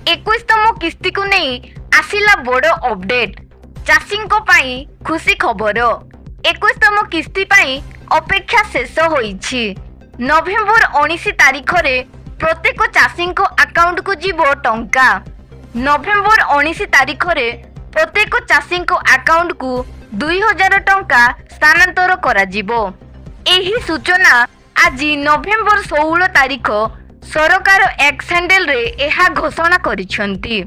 21तम किस्ती को नहीं आसिला बड़ अपडेट। चाषी खुशी खबर 21तम किस्ती पाई अपेक्षा शेष होईछि। नवेम्बर 19 तारिख रे प्रत्येक चाषी अकाउंट को जीव टंका। नवेम्बर 19 तारिख रे प्रत्येक चाषी अकाउंट को 2000 टंका स्थानांतर करा जीवो। एही सूचना आज नवेम्बर 16 तारिख सरकार एक्स हैंडल रे एहा घोषणा करिसेंती।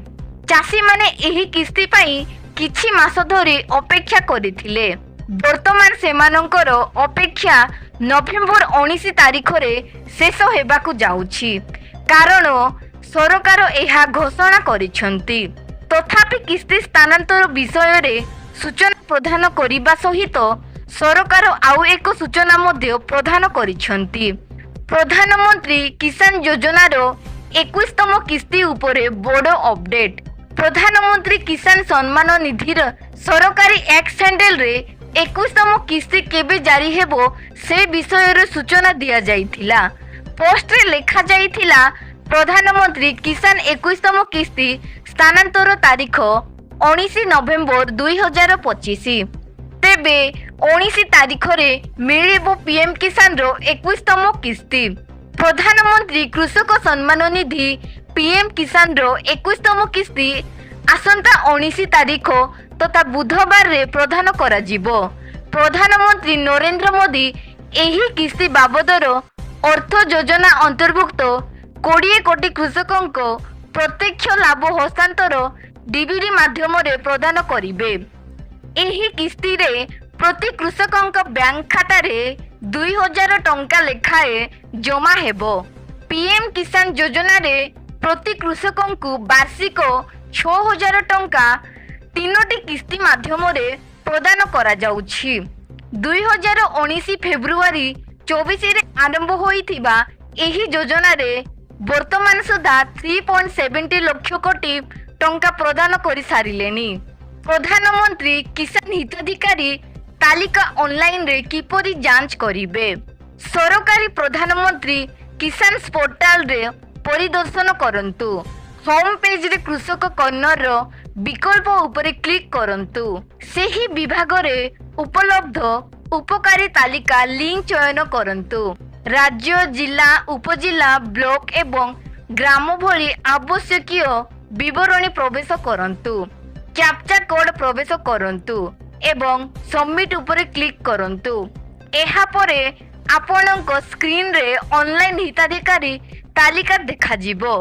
चाषी माने एही किस्ती पाई किछि मास धरि अपेक्षा करिथिले। वर्तमान सेमानंकर अपेक्षा नवेम्बर 19 तारिख रे शेष हेबाकू जाउछि, कारण सरकार एहा घोषणा करिसेंती। तथापि किस्ती स्थानांतर विषय रे सूचना प्रदान करिबा सहित सरकार आउ एक सूचना मध्य प्रदान करिसेंती। प्रधानमंत्री किसान योजनार 21तम किस्ती उपरे बड़ अपडेट। प्रधानमंत्री किसान सम्मान निधिर सरकारी एक्स हैंडल रे 21तम किस्ती केबे जारी हेबो से विषय रे सूचना दिया जाइथिला। पोस्ट रे लेखा जाइथिला प्रधानमंत्री किसान 21तम किस्ती स्थानांतर तारीख 19 नवेम्बर 2025। तेबे 19 तारिख रे मिलिबो पीएम किसान रो 21तम किस्ती। प्रधानमंत्री कृषक सम्मान निधि पीएम किसान रो 21तम किस्ती आसंता 19 तारिख तथा बुधवार रे प्रदान करा जिवो। प्रधानमंत्री नरेंद्र मोदी एही किस्ती बाबदर अर्थ योजना अंतर्भुक्त 20 कोटी कृषकों को प्रत्यक्ष लाभ हस्तांतर डीबीडी माध्यम रे प्रदान करिवे। एही किस्ती रे प्रति कृषकों बैंक खाता रे 2000 टंका लेखाए जमा हेबो। पीएम किसान योजना रे प्रति कृषकों को वार्षिक 6000 टंका 3टी किस्ती माध्यम रे प्रदान करा जाउछि। 2019 फेब्रुआरी 24 रे आरंभ होइथिबा एही योजना रे वर्तमान सुधा 3.70 लाख कोटी टंका प्रदान करि सारिलेनी। प्रधानमंत्री किसान हिताधिकारी तालिका ऑनलाइन रे किपरि जांच करिवे। सरकारी प्रधानमंत्री किसान पोर्टल रे परिदर्शन करंतु। होम पेज रे कृषक कॉर्नर रो विकल्प उपरे क्लिक करंतु। सेही विभाग रे उपलब्ध उपकारी तालिका लिंक चयन करंतु। राज्य, जिला, उपजिला, ब्लॉक एवं ग्राम भली आवश्यकीय विवरणी प्रवेश करंतु। कैप्चा कोड प्रवेश करंतु एवं सबमिट उपरे क्लिक करंतु। एहा परे आपणक स्क्रीन रे ऑनलाइन हिताधिकारी तालिका देखा जिवो।